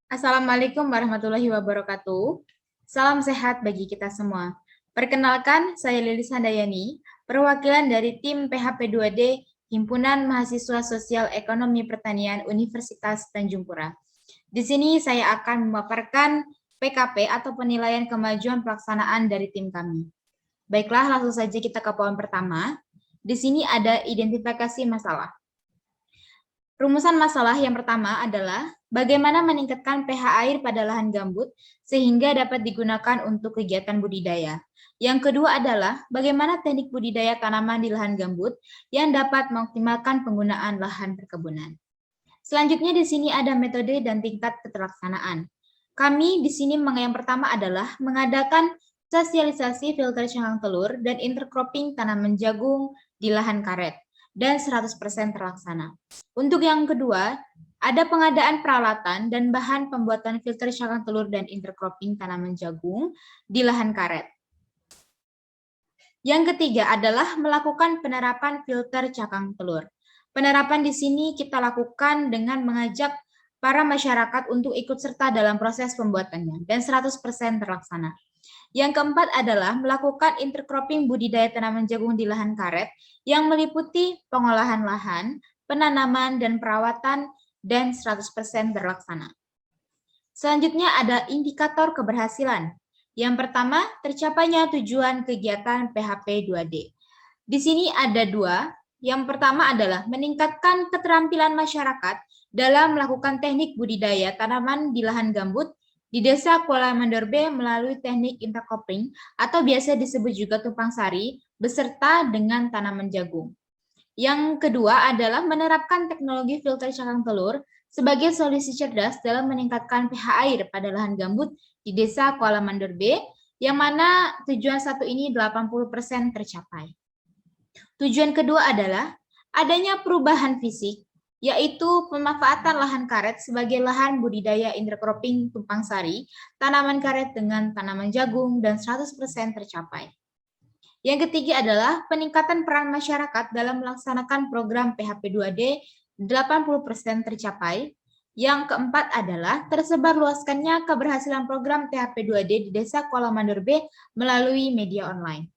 Assalamualaikum warahmatullahi wabarakatuh. Salam sehat bagi kita semua. Perkenalkan, saya Lilis Handayani, perwakilan dari tim PHP2D Himpunan Mahasiswa Sosial Ekonomi Pertanian Universitas Tanjung Pura. Di sini saya akan memaparkan PKP atau penilaian kemajuan pelaksanaan dari tim kami. Baiklah, langsung saja kita ke poin pertama. Di sini ada identifikasi masalah. Rumusan masalah yang pertama adalah bagaimana meningkatkan pH air pada lahan gambut sehingga dapat digunakan untuk kegiatan budidaya. Yang kedua adalah bagaimana teknik budidaya tanaman di lahan gambut yang dapat mengoptimalkan penggunaan lahan perkebunan. Selanjutnya di sini ada metode dan tingkat keterlaksanaan. Kami di sini yang pertama adalah mengadakan sosialisasi filter cangkang telur dan intercropping tanaman jagung di lahan karet dan 100% terlaksana. Untuk yang kedua, ada pengadaan peralatan dan bahan pembuatan filter cangkang telur dan intercropping tanaman jagung di lahan karet. Yang ketiga adalah melakukan penerapan filter cangkang telur. Penerapan di sini kita lakukan dengan mengajak para masyarakat untuk ikut serta dalam proses pembuatannya dan 100% terlaksana. Yang keempat adalah melakukan intercropping budidaya tanaman jagung di lahan karet yang meliputi pengolahan lahan, penanaman, dan perawatan dan 100% terlaksana. Selanjutnya ada indikator keberhasilan. Yang pertama, tercapainya tujuan kegiatan PHP2D. Di sini ada dua. Yang pertama adalah meningkatkan keterampilan masyarakat dalam melakukan teknik budidaya tanaman di lahan gambut di Desa Kuala Mandor B melalui teknik intercropping atau biasa disebut juga tumpang sari beserta dengan tanaman jagung. Yang kedua adalah menerapkan teknologi filter cangkang telur sebagai solusi cerdas dalam meningkatkan pH air pada lahan gambut di Desa Kuala Mandor B, yang mana tujuan satu ini 80% tercapai. Tujuan kedua adalah adanya perubahan fisik, yaitu pemanfaatan lahan karet sebagai lahan budidaya intercropping tumpang sari, tanaman karet dengan tanaman jagung, dan 100% tercapai. Yang ketiga adalah peningkatan peran masyarakat dalam melaksanakan program PHP2D 80% tercapai. Yang keempat adalah tersebar luaskannya keberhasilan program PHP2D di Desa Kuala Mandor B melalui media online.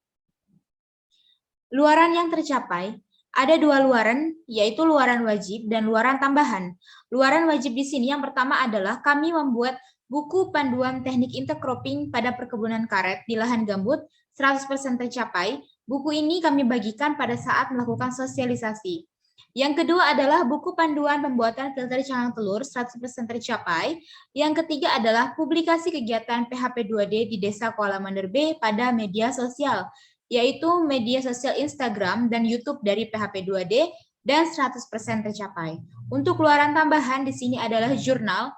Luaran yang tercapai, ada dua luaran, yaitu luaran wajib dan luaran tambahan. Luaran wajib di sini yang pertama adalah kami membuat buku panduan teknik intercropping pada perkebunan karet di lahan gambut 100% tercapai. Buku ini kami bagikan pada saat melakukan sosialisasi. Yang kedua adalah buku panduan pembuatan filter cangkang telur 100% tercapai. Yang ketiga adalah publikasi kegiatan PHP2D di Desa Kuala Mandor B pada media sosial, yaitu media sosial Instagram dan YouTube dari PHP2D dan 100% tercapai. Untuk luaran tambahan di sini adalah jurnal,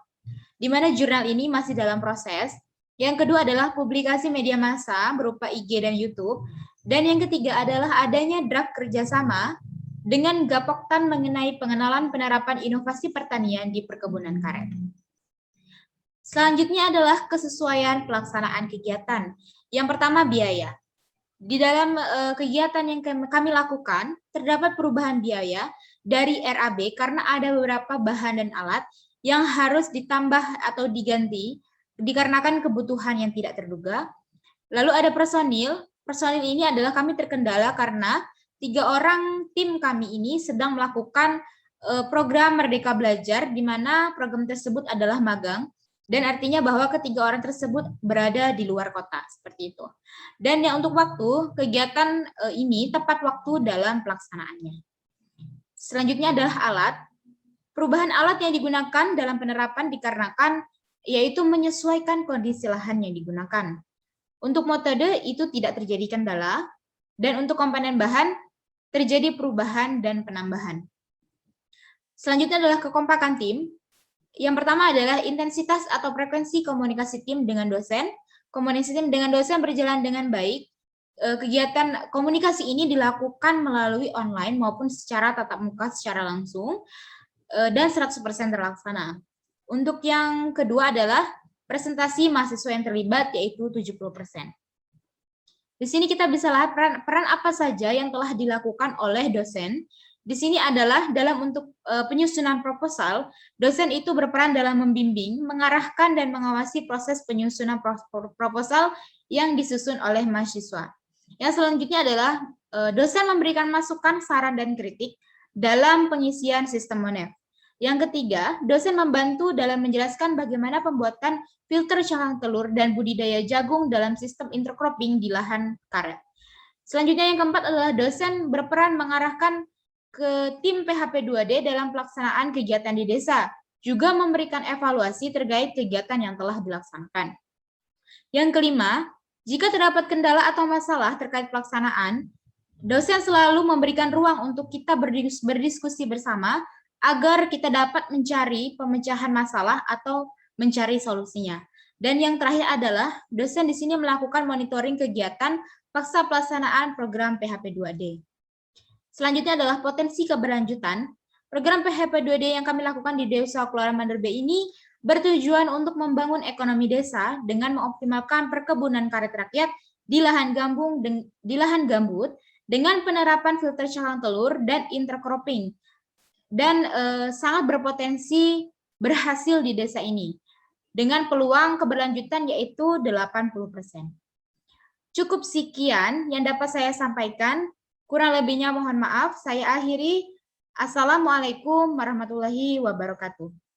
di mana jurnal ini masih dalam proses. Yang kedua adalah publikasi media massa berupa IG dan YouTube. Dan yang ketiga adalah adanya draft kerjasama dengan Gapoktan mengenai pengenalan penerapan inovasi pertanian di perkebunan karet. Selanjutnya adalah kesesuaian pelaksanaan kegiatan. Yang pertama, biaya. Di dalam kegiatan yang kami lakukan, terdapat perubahan biaya dari RAB karena ada beberapa bahan dan alat yang harus ditambah atau diganti dikarenakan kebutuhan yang tidak terduga. Lalu ada personil. Personil ini adalah kami terkendala karena 3 orang tim kami ini sedang melakukan program Merdeka Belajar, di mana program tersebut adalah magang. Dan artinya bahwa ketiga orang tersebut berada di luar kota, seperti itu. Dan yang untuk waktu, kegiatan ini tepat waktu dalam pelaksanaannya. Selanjutnya adalah alat. Perubahan alat yang digunakan dalam penerapan dikarenakan yaitu menyesuaikan kondisi lahan yang digunakan. Untuk metode itu tidak terjadi kendala, dan untuk komponen bahan terjadi perubahan dan penambahan. Selanjutnya adalah kekompakan tim. Yang pertama adalah intensitas atau frekuensi komunikasi tim dengan dosen. Komunikasi tim dengan dosen berjalan dengan baik. Kegiatan komunikasi ini dilakukan melalui online maupun secara tatap muka secara langsung dan 100% terlaksana. Untuk yang kedua adalah presentasi mahasiswa yang terlibat, yaitu 70%. Di sini kita bisa lihat peran apa saja yang telah dilakukan oleh dosen di sini adalah dalam untuk penyusunan proposal, dosen itu berperan dalam membimbing, mengarahkan, dan mengawasi proses penyusunan proposal yang disusun oleh mahasiswa. Yang selanjutnya adalah dosen memberikan masukan, saran, dan kritik dalam pengisian sistem MONEF. Yang ketiga, dosen membantu dalam menjelaskan bagaimana pembuatan filter cangkang telur dan budidaya jagung dalam sistem intercropping di lahan karet. Selanjutnya yang keempat adalah dosen berperan mengarahkan ke tim PHP 2D dalam pelaksanaan kegiatan di desa, juga memberikan evaluasi terkait kegiatan yang telah dilaksanakan. Yang kelima, jika terdapat kendala atau masalah terkait pelaksanaan, dosen selalu memberikan ruang untuk kita berdiskusi bersama agar kita dapat mencari pemecahan masalah atau mencari solusinya. Dan yang terakhir adalah dosen di sini melakukan monitoring kegiatan pasca pelaksanaan program PHP 2D. Selanjutnya adalah potensi keberlanjutan. Program PHP 2D yang kami lakukan di Desa Kelurahan Mandar B ini bertujuan untuk membangun ekonomi desa dengan mengoptimalkan perkebunan karet rakyat di lahan gambut dengan penerapan filter cangkang telur dan intercropping, dan sangat berpotensi berhasil di desa ini dengan peluang keberlanjutan yaitu 80%. Cukup sekian yang dapat saya sampaikan, kurang lebihnya mohon maaf. Saya akhiri. Assalamualaikum warahmatullahi wabarakatuh.